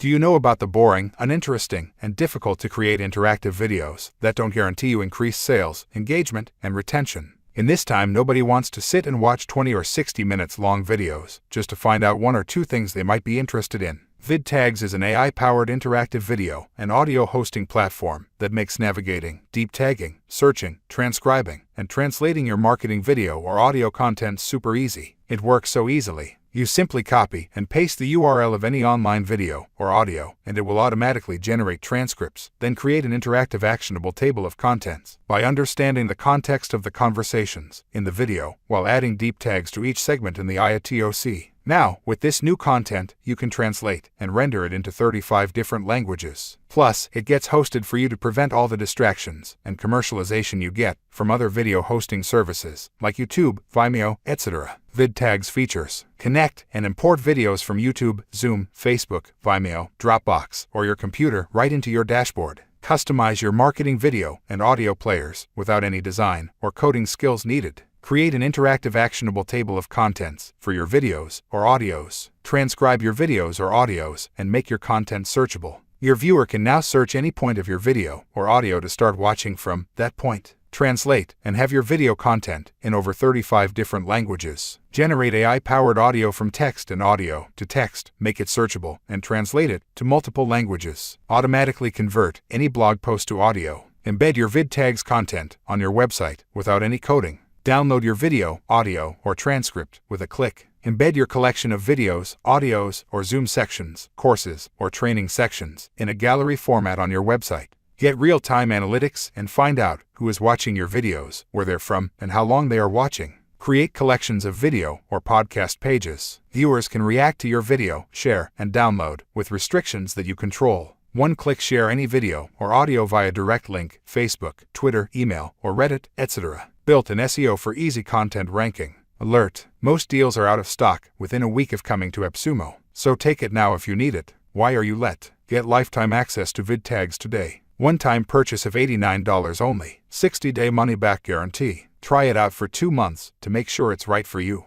Do you know about the boring, uninteresting, and difficult to create interactive videos that don't guarantee you increased sales, engagement, and retention? In this time, nobody wants to sit and watch 20 or 60 minutes long videos just to find out one or two things they might be interested in. VidTags is an AI-powered interactive video and audio hosting platform that makes navigating, deep tagging, searching, transcribing, and translating your marketing video or audio content super easy. It works so easily. You simply copy and paste the URL of any online video or audio, and it will automatically generate transcripts, then create an interactive actionable table of contents by understanding the context of the conversations in the video while adding deep tags to each segment in the IATOC. Now, with this new content, you can translate and render it into 35 different languages. Plus, it gets hosted for you to prevent all the distractions and commercialization you get from other video hosting services like YouTube, Vimeo, etc. VidTags features: connect and import videos from YouTube, Zoom, Facebook, Vimeo, Dropbox, or your computer right into your dashboard. Customize your marketing video and audio players without any design or coding skills needed. Create an interactive actionable table of contents for your videos or audios. Transcribe your videos or audios and make your content searchable. Your viewer can now search any point of your video or audio to start watching from that point. Translate and have your video content in over 35 different languages. Generate AI-powered audio from text and audio to text. Make it searchable and translate it to multiple languages. Automatically convert any blog post to audio. Embed your VidTags content on your website without any coding. Download your video, audio, or transcript with a click. Embed your collection of videos, audios, or Zoom sections, courses, or training sections in a gallery format on your website. Get real-time analytics and find out who is watching your videos, where they're from, and how long they are watching. Create collections of video or podcast pages. Viewers can react to your video, share, and download with restrictions that you control. One-click share any video or audio via direct link, Facebook, Twitter, email, or Reddit, etc. Built-in SEO for easy content ranking. Alert: most deals are out of stock within a week of coming to AppSumo, so take it now if you need it. Why are you let? Get lifetime access to VidTags today. One-time purchase of $89 only. 60-day money-back guarantee. Try it out for 2 months to make sure it's right for you.